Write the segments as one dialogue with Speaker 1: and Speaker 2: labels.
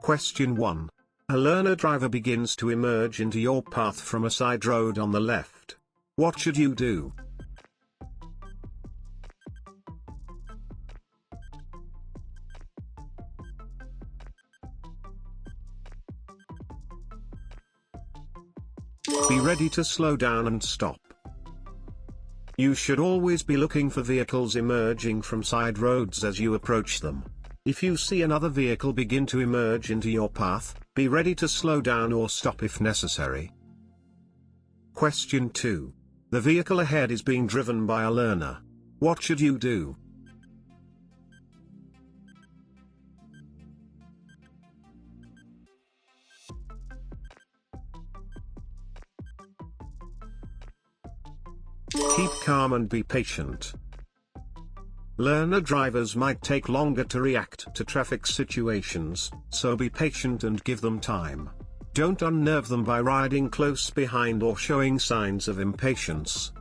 Speaker 1: Question 1. A learner driver begins to emerge into your path from a side road on the left. What should you do? Be ready to slow down and stop. You should always be looking for vehicles emerging from side roads as you approach them. If you see another vehicle begin to emerge into your path, be ready to slow down or stop if necessary. Question 2. The vehicle ahead is being driven by a learner. What should you do? Keep calm and be patient. Learner drivers might take longer to react to traffic situations, so be patient and give them time. Don't unnerve them by riding close behind or showing signs of impatience.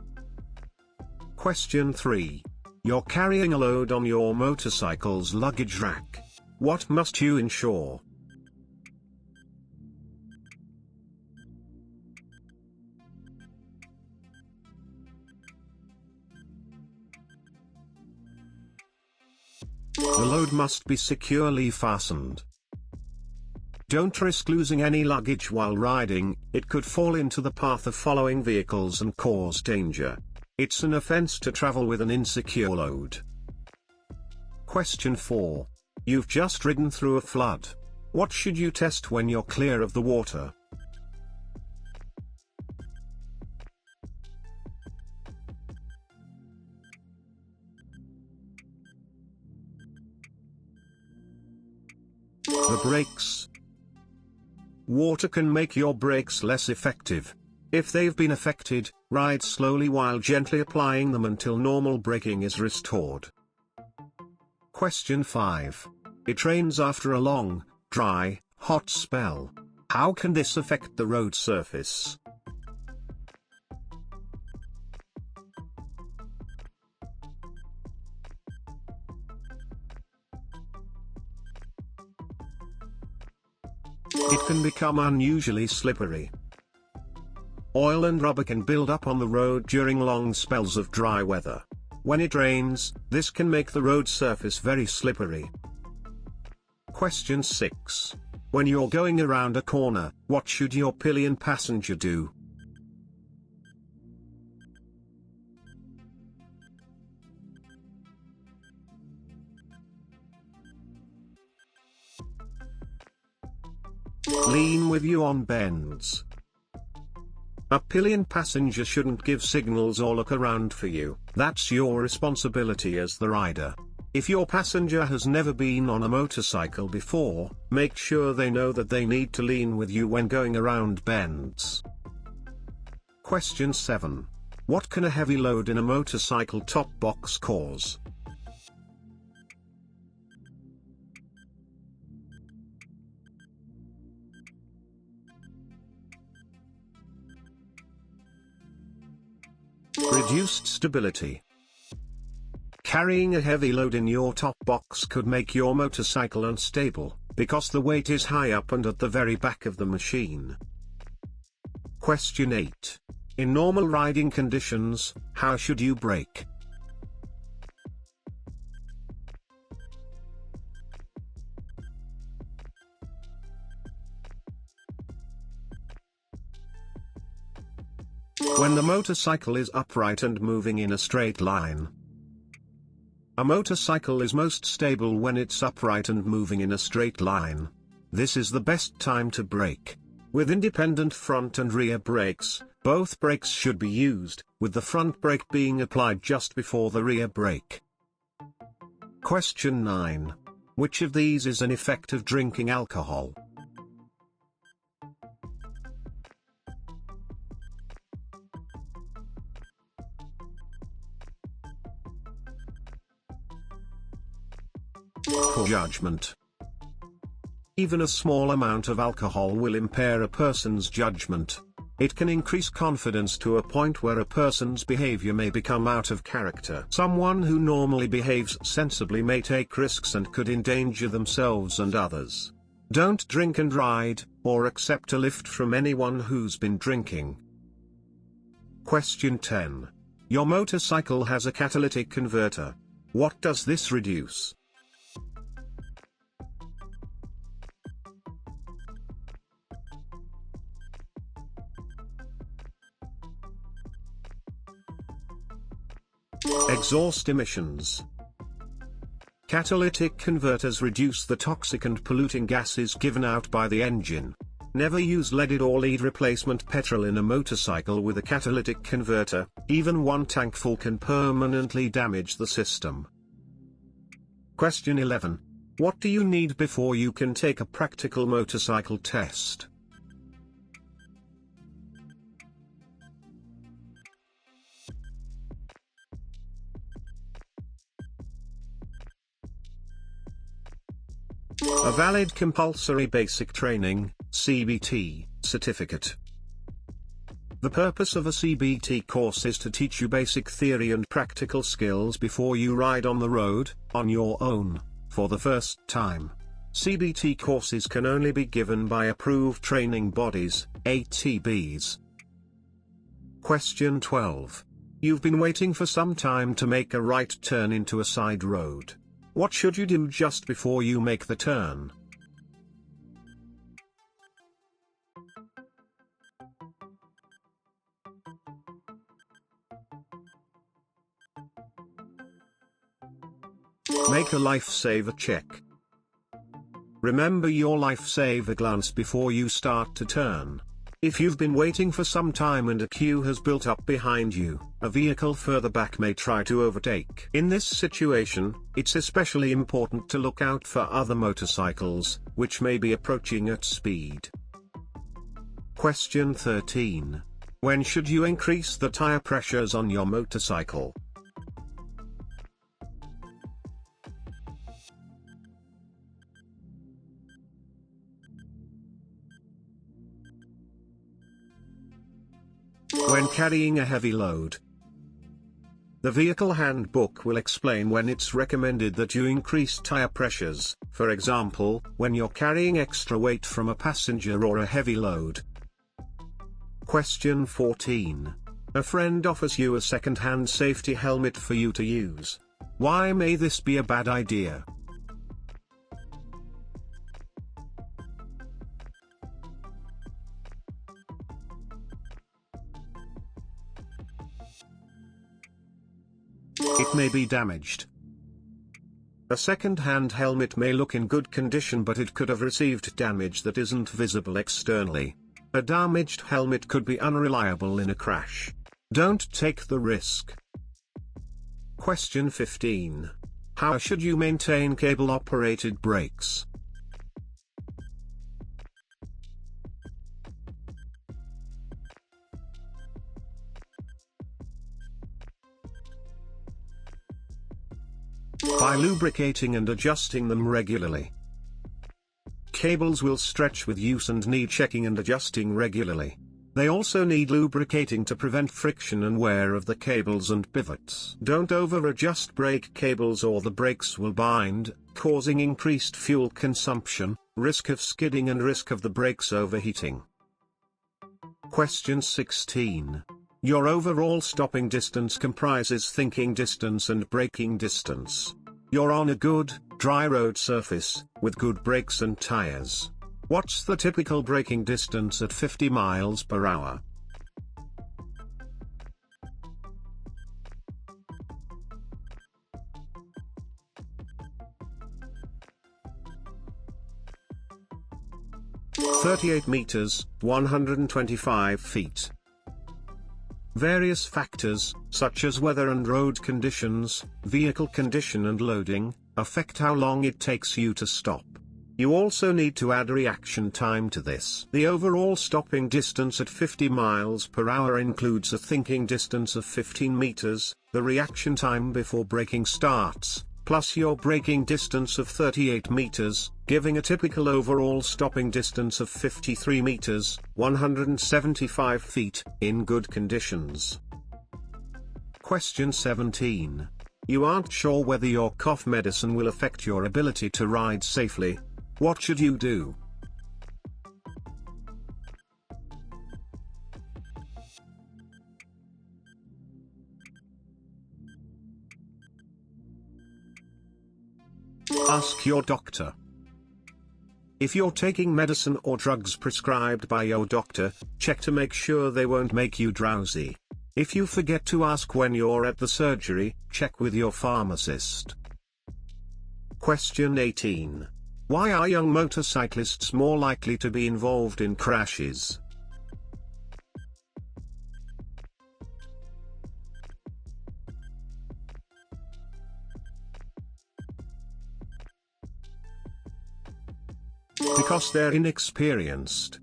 Speaker 1: Question 3. You're carrying a load on your motorcycle's luggage rack. What must you ensure? The load must be securely fastened. Don't risk losing any luggage while riding, it could fall into the path of following vehicles and cause danger. It's an offense to travel with an insecure load. Question 4. You've just ridden through a flood. What should you test when you're clear of the water? The brakes. Water can make your brakes less effective. If they've been affected, ride slowly while gently applying them until normal braking is restored. Question 5. It rains after a long, dry, hot spell. How can this affect the road surface? It can become unusually slippery. Oil and rubber can build up on the road during long spells of dry weather. When it rains, this can make the road surface very slippery. Question 6. When you're going around a corner, what should your pillion passenger do? Lean with you on bends. A pillion passenger shouldn't give signals or look around for you. That's your responsibility as the rider. If your passenger has never been on a motorcycle before, make sure they know that they need to lean with you when going around bends. Question 7. What can a heavy load in a motorcycle top box cause? Reduced stability. Carrying a heavy load in your top box could make your motorcycle unstable, because the weight is high up and at the very back of the machine. Question 8. In normal riding conditions, how should you brake? When the motorcycle is upright and moving in a straight line. A motorcycle is most stable when it's upright and moving in a straight line. This is the best time to brake. With independent front and rear brakes, both brakes should be used, with the front brake being applied just before the rear brake. Question 9. Which of these is an effect of drinking alcohol? Poor judgment. Even a small amount of alcohol will impair a person's judgment. It can increase confidence to a point where a person's behavior may become out of character. Someone who normally behaves sensibly may take risks and could endanger themselves and others. Don't drink and ride, or accept a lift from anyone who's been drinking. Question 10. Your motorcycle has a catalytic converter. What does this reduce? Exhaust emissions. Catalytic converters reduce the toxic and polluting gases given out by the engine. Never use leaded or lead replacement petrol in a motorcycle with a catalytic converter. Even one tank full can permanently damage the system. Question 11. What do you need before you can take a practical motorcycle test? A valid compulsory basic training, CBT, certificate. The purpose of a CBT course is to teach you basic theory and practical skills before you ride on the road, on your own, for the first time. CBT courses can only be given by approved training bodies, ATBs. Question 12. You've been waiting for some time to make a right turn into a side road. What should you do just before you make the turn? Make a lifesaver check. Remember your lifesaver glance before you start to turn. If you've been waiting for some time and a queue has built up behind you, a vehicle further back may try to overtake. In this situation, it's especially important to look out for other motorcycles, which may be approaching at speed. Question 13. When should you increase the tire pressures on your motorcycle? When carrying a heavy load. The vehicle handbook will explain when it's recommended that you increase tire pressures, for example, when you're carrying extra weight from a passenger or a heavy load. Question 14. A friend offers you a second-hand safety helmet for you to use. Why may this be a bad idea? It may be damaged. A second-hand helmet may look in good condition, but it could have received damage that isn't visible externally. A damaged helmet could be unreliable in a crash. Don't take the risk. Question 15. How should you maintain cable-operated brakes? By lubricating and adjusting them regularly. Cables will stretch with use and need checking and adjusting regularly. They also need lubricating to prevent friction and wear of the cables and pivots. Don't over-adjust brake cables or the brakes will bind, causing increased fuel consumption, risk of skidding and risk of the brakes overheating. Question 16. Your overall stopping distance comprises thinking distance and braking distance. You're on a good, dry road surface, with good brakes and tires. What's the typical braking distance at 50 miles per hour? "38 meters, 125 feet. Various factors, such as weather and road conditions, vehicle condition and loading, affect how long it takes you to stop. You also need to add reaction time to this. The overall stopping distance at 50 miles per hour includes a thinking distance of 15 meters, the reaction time before braking starts, plus your braking distance of 38 meters, giving a typical overall stopping distance of 53 meters, 175 feet, in good conditions. Question 17. You aren't sure whether your cough medicine will affect your ability to ride safely. What should you do? Ask your doctor. If you're taking medicine or drugs prescribed by your doctor, check to make sure they won't make you drowsy. If you forget to ask when you're at the surgery, check with your pharmacist. Question 18. Why are young motorcyclists more likely to be involved in crashes? Because they're inexperienced.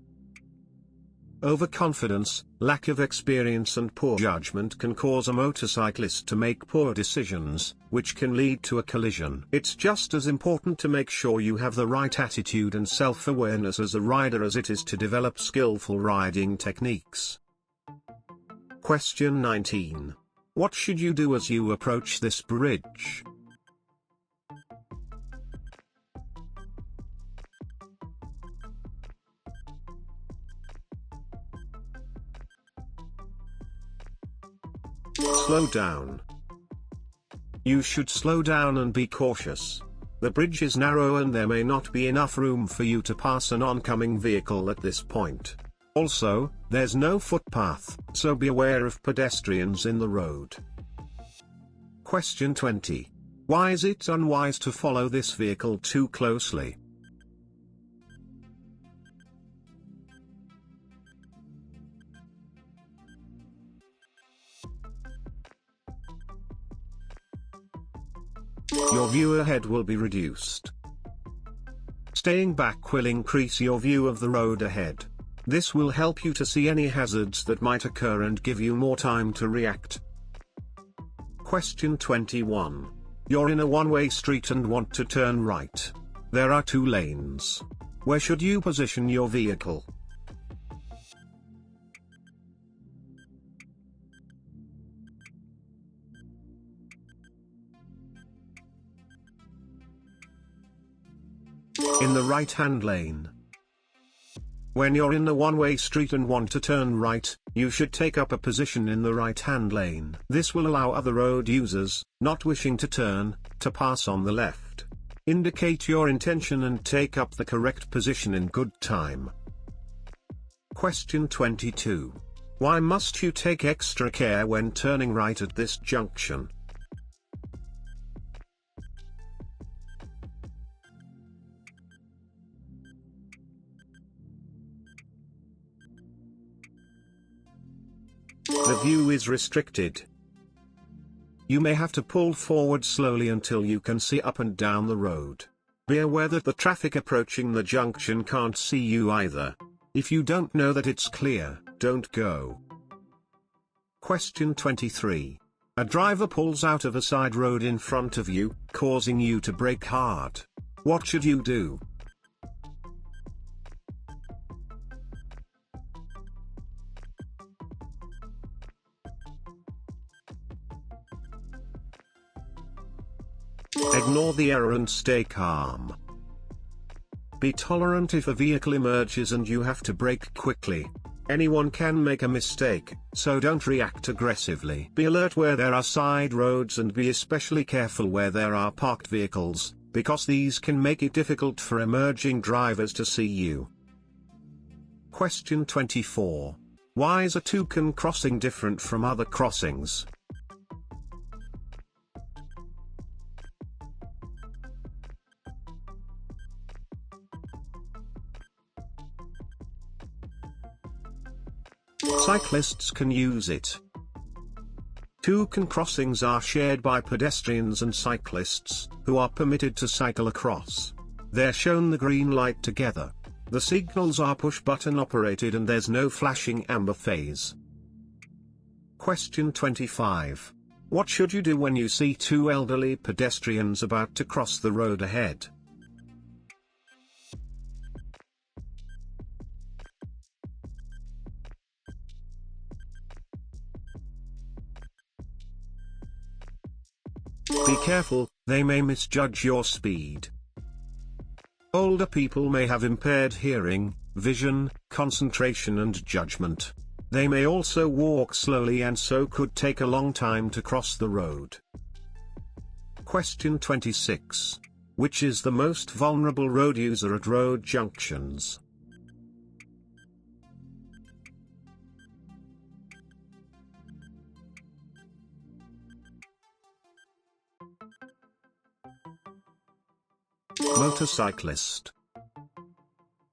Speaker 1: Overconfidence, lack of experience and poor judgment can cause a motorcyclist to make poor decisions, which can lead to a collision. It's just as important to make sure you have the right attitude and self-awareness as a rider as it is to develop skillful riding techniques. Question 19. What should you do as you approach this bridge? Slow down. You should slow down and be cautious. The bridge is narrow and there may not be enough room for you to pass an oncoming vehicle at this point. Also, there's no footpath, so be aware of pedestrians in the road. Question 20. Why is it unwise to follow this vehicle too closely? Your view ahead will be reduced. Staying back will increase your view of the road ahead. This will help you to see any hazards that might occur and give you more time to react. Question 21. You're in a one-way street and want to turn right. There are 2 lanes. Where should you position your vehicle? In the right-hand lane. When you're in the one-way street and want to turn right, you should take up a position in the right-hand lane. This will allow other road users, not wishing to turn, to pass on the left. Indicate your intention and take up the correct position in good time. Question 22. Why must you take extra care when turning right at this junction? The view is restricted. You may have to pull forward slowly until you can see up and down the road. Be aware that the traffic approaching the junction can't see you either. If you don't know that it's clear, don't go. Question 23. A driver pulls out of a side road in front of you, causing you to brake hard. What should you do? Ignore the error and stay calm. Be tolerant if a vehicle emerges and you have to brake quickly. Anyone can make a mistake, so don't react aggressively. Be alert where there are side roads and be especially careful where there are parked vehicles, because these can make it difficult for emerging drivers to see you. Question 24. Why is a toucan crossing different from other crossings? Cyclists can use it. Toucan crossings are shared by pedestrians and cyclists, who are permitted to cycle across. They're shown the green light together. The signals are push-button operated and there's no flashing amber phase. Question 25. What should you do when you see 2 elderly pedestrians about to cross the road ahead? Be careful, they may misjudge your speed. Older people may have impaired hearing, vision, concentration and judgment. They may also walk slowly and so could take a long time to cross the road. Question 26. Which is the most vulnerable road user at road junctions? Motorcyclist.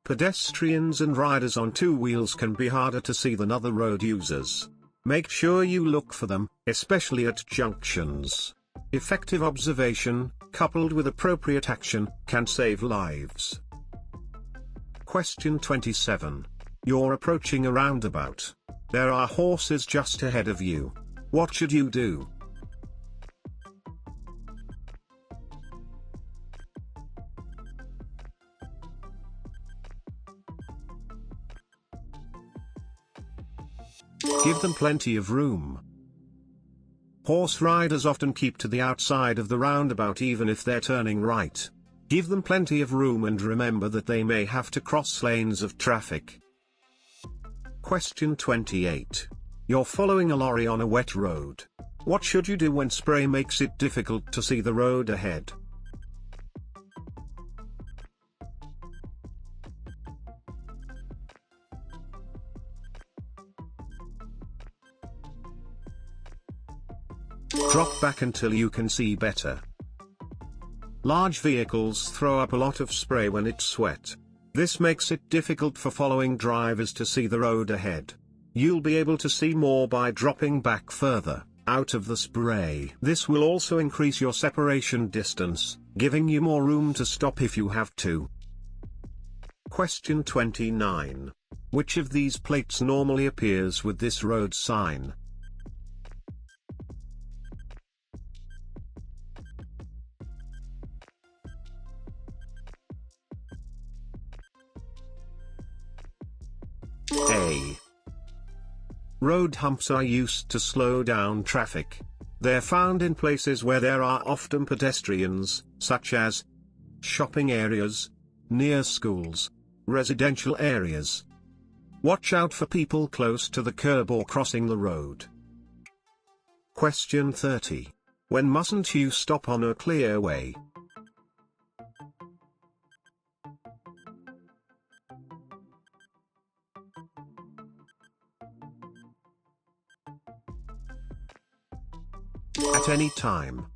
Speaker 1: Pedestrians and riders on two wheels can be harder to see than other road users. Make sure you look for them, especially at junctions. Effective observation, coupled with appropriate action, can save lives. Question 27. You're approaching a roundabout. There are horses just ahead of you. What should you do? Give them plenty of room. Horse riders often keep to the outside of the roundabout even if they're turning right. Give them plenty of room and remember that they may have to cross lanes of traffic. Question 28. You're following a lorry on a wet road. What should you do when spray makes it difficult to see the road ahead? Drop back until you can see better. Large vehicles throw up a lot of spray when it's wet. This makes it difficult for following drivers to see the road ahead. You'll be able to see more by dropping back further, out of the spray. This will also increase your separation distance, giving you more room to stop if you have to. Question 29. Which of these plates normally appears with this road sign? A. Road humps are used to slow down traffic. They're found in places where there are often pedestrians, such as shopping areas, near schools, residential areas. Watch out for people close to the curb or crossing the road. Question 30. When mustn't you stop on a clear way? At any time.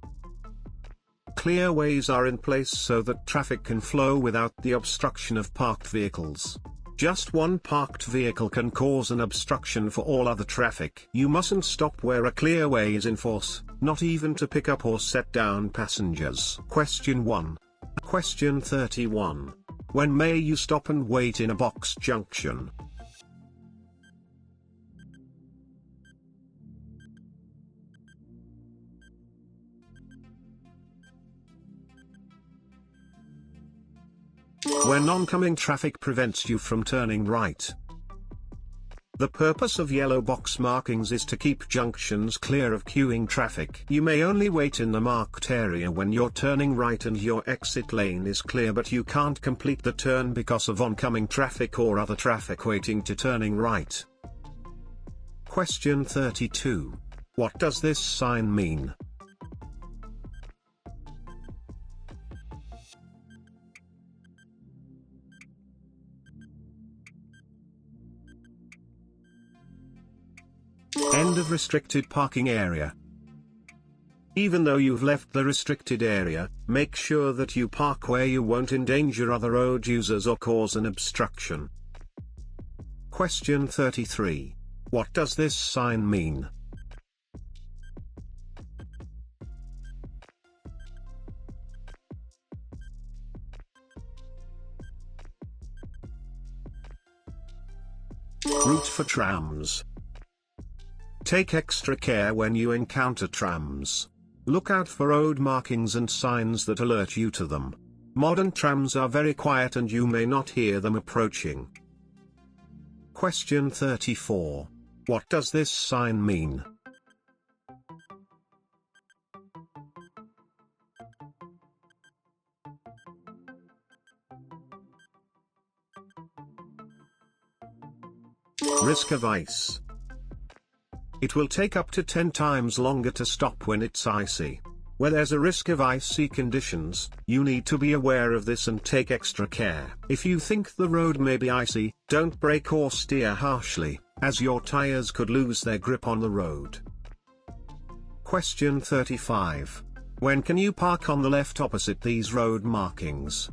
Speaker 1: Clearways are in place so that traffic can flow without the obstruction of parked vehicles. Just one parked vehicle can cause an obstruction for all other traffic. You mustn't stop where a clearway is in force, not even to pick up or set down passengers. Question 1. Question 31. When may you stop and wait in a box junction? When oncoming traffic prevents you from turning right. The purpose of yellow box markings is to keep junctions clear of queuing traffic. You may only wait in the marked area when you're turning right and your exit lane is clear, but you can't complete the turn because of oncoming traffic or other traffic waiting to turning right. Question 32. What does this sign mean? End of restricted parking area. Even though you've left the restricted area, make sure that you park where you won't endanger other road users or cause an obstruction. Question 33. What does this sign mean? Route for trams. Take extra care when you encounter trams. Look out for road markings and signs that alert you to them. Modern trams are very quiet and you may not hear them approaching. Question 34. What does this sign mean? Risk of ice. It will take up to 10 times longer to stop when it's icy. Where there's a risk of icy conditions, you need to be aware of this and take extra care. If you think the road may be icy, don't brake or steer harshly, as your tires could lose their grip on the road. Question 35. When can you park on the left opposite these road markings?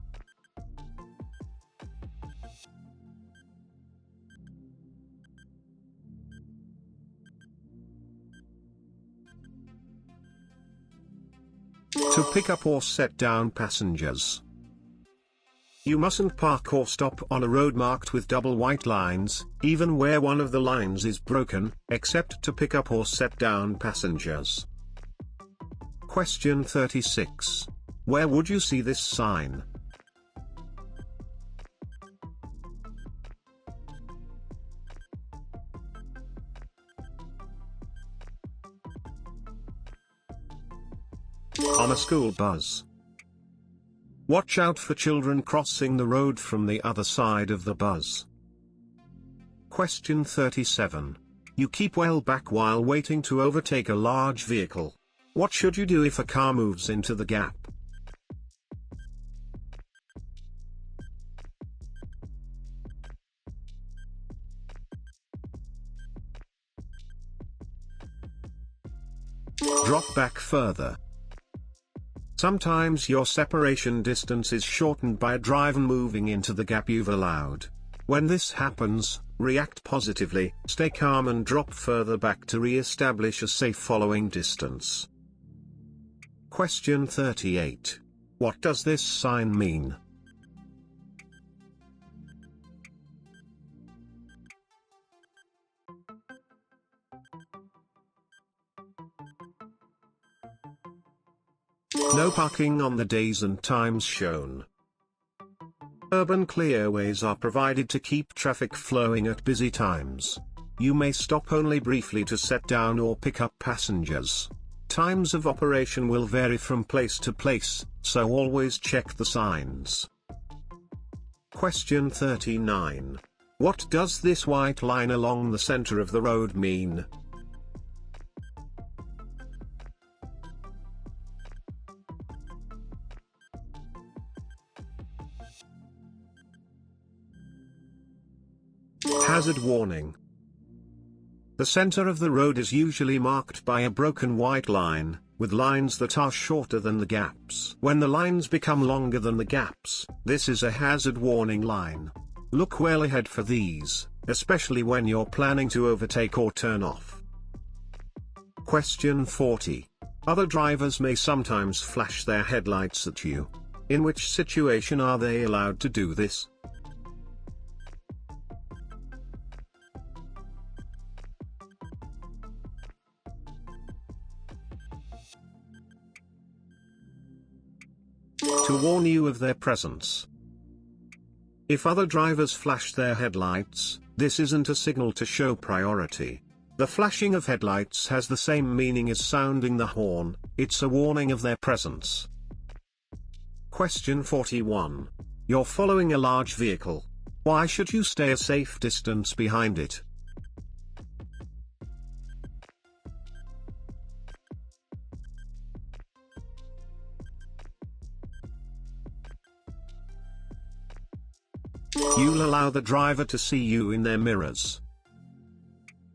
Speaker 1: To pick up or set down passengers. You mustn't park or stop on a road marked with double white lines, even where one of the lines is broken, except to pick up or set down passengers. Question 36. Where would you see this sign? On a school bus. Watch out for children crossing the road from the other side of the bus. Question 37. You keep well back while waiting to overtake a large vehicle. What should you do if a car moves into the gap? Drop back further. Sometimes your separation distance is shortened by a driver moving into the gap you've allowed. When this happens, react positively, stay calm and drop further back to re-establish a safe following distance. Question 38. What does this sign mean? No parking on the days and times shown. Urban clearways are provided to keep traffic flowing at busy times. You may stop only briefly to set down or pick up passengers. Times of operation will vary from place to place, so always check the signs. Question 39. What does this white line along the center of the road mean? Hazard warning. The center of the road is usually marked by a broken white line, with lines that are shorter than the gaps. When the lines become longer than the gaps, this is a hazard warning line. Look well ahead for these, especially when you're planning to overtake or turn off. Question 40. Other drivers may sometimes flash their headlights at you. In which situation are they allowed to do this? To warn you of their presence. If other drivers flash their headlights, this isn't a signal to show priority. The flashing of headlights has the same meaning as sounding the horn, it's a warning of their presence. Question 41. You're following a large vehicle. Why should you stay a safe distance behind it? You'll allow the driver to see you in their mirrors.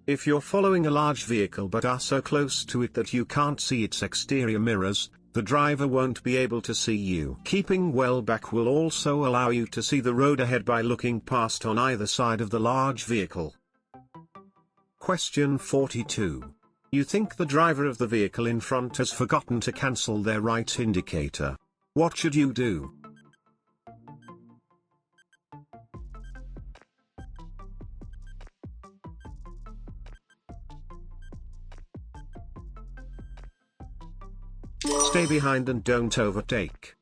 Speaker 1: If you're following a large vehicle but are so close to it that you can't see its exterior mirrors, the driver won't be able to see you. Keeping well back will also allow you to see the road ahead by looking past on either side of the large vehicle. Question 42. You think the driver of the vehicle in front has forgotten to cancel their right indicator. What should you do? Stay behind and don't overtake.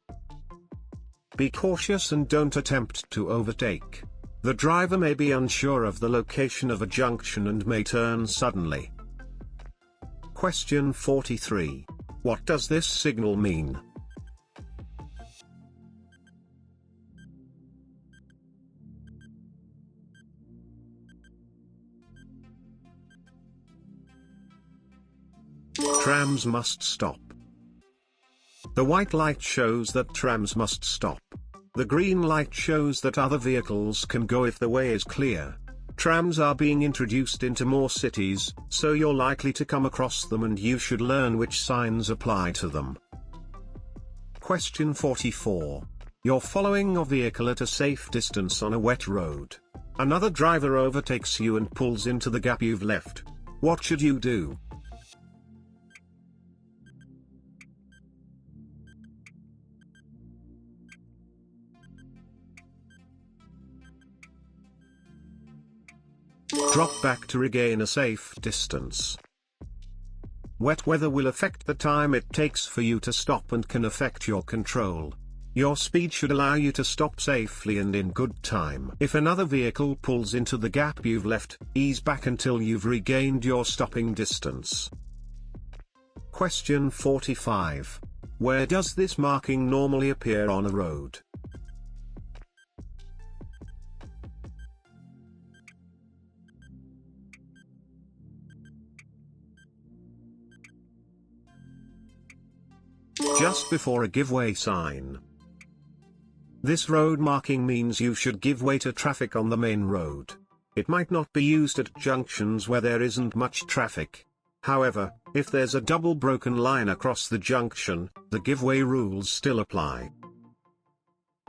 Speaker 1: Be cautious and don't attempt to overtake. The driver may be unsure of the location of a junction and may turn suddenly. Question 43. What does this signal mean? Trams must stop. The white light shows that trams must stop. The green light shows that other vehicles can go if the way is clear. Trams are being introduced into more cities, so you're likely to come across them and you should learn which signs apply to them. Question 44. You're following a vehicle at a safe distance on a wet road. Another driver overtakes you and pulls into the gap you've left. What should you do? Drop back to regain a safe distance. Wet weather will affect the time it takes for you to stop and can affect your control. Your speed should allow you to stop safely and in good time. If another vehicle pulls into the gap you've left, ease back until you've regained your stopping distance. Question 45. Where does this marking normally appear on a road? Just before a give-way sign. This road marking means you should give way to traffic on the main road. It might not be used at junctions where there isn't much traffic. However, if there's a double broken line across the junction, the give-way rules still apply.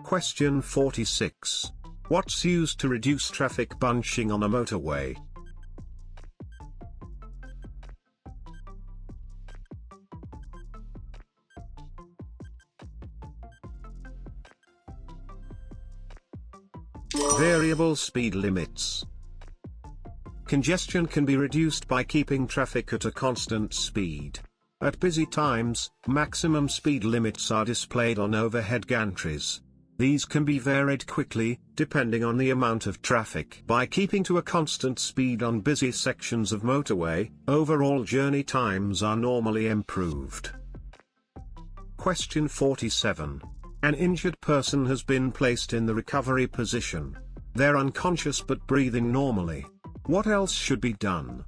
Speaker 1: Question 46. What's used to reduce traffic bunching on a motorway? Variable speed limits. Congestion can be reduced by keeping traffic at a constant speed. At busy times, maximum speed limits are displayed on overhead gantries. These can be varied quickly, depending on the amount of traffic. By keeping to a constant speed on busy sections of motorway, overall journey times are normally improved. Question 47. An injured person has been placed in the recovery position. They're unconscious but breathing normally. What else should be done?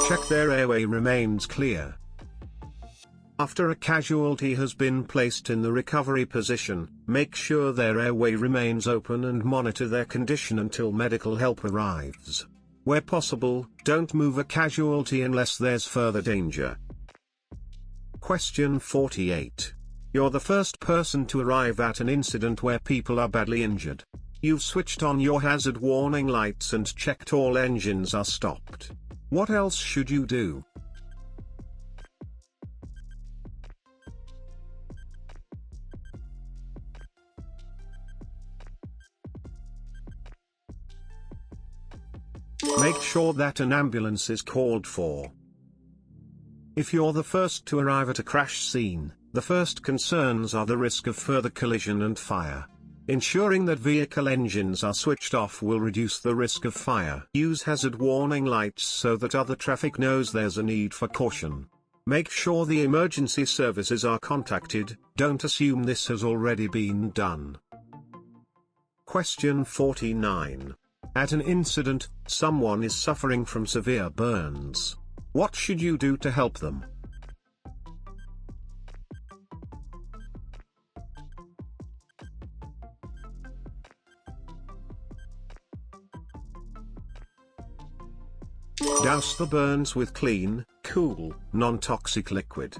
Speaker 1: Check their airway remains clear. After a casualty has been placed in the recovery position, make sure their airway remains open and monitor their condition until medical help arrives. Where possible, don't move a casualty unless there's further danger. Question 48. You're the first person to arrive at an incident where people are badly injured. You've switched on your hazard warning lights and checked all engines are stopped. What else should you do? Make sure that an ambulance is called for. If you're the first to arrive at a crash scene, the first concerns are the risk of further collision and fire. Ensuring that vehicle engines are switched off will reduce the risk of fire. Use hazard warning lights so that other traffic knows there's a need for caution. Make sure the emergency services are contacted, don't assume this has already been done. Question 49. At an incident, someone is suffering from severe burns. What should you do to help them? Douse the burns with clean, cool, non-toxic liquid.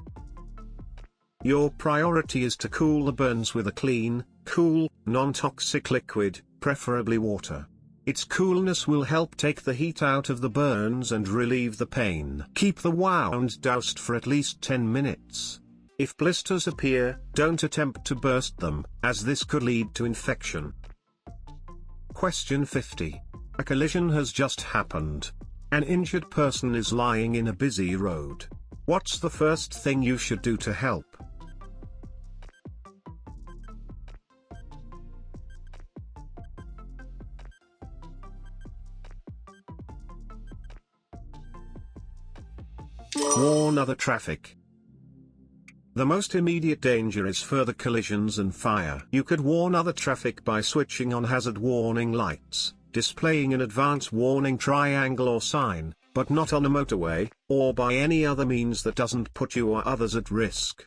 Speaker 1: Your priority is to cool the burns with a clean, cool, non-toxic liquid, preferably water. Its coolness will help take the heat out of the burns and relieve the pain. Keep the wound doused for at least 10 minutes. If blisters appear, don't attempt to burst them, as this could lead to infection. Question 50. A collision has just happened. An injured person is lying in a busy road. What's the first thing you should do to help? Warn other traffic. The most immediate danger is further collisions and fire. You could warn other traffic by switching on hazard warning lights, displaying an advance warning triangle or sign, but not on a motorway, or by any other means that doesn't put you or others at risk.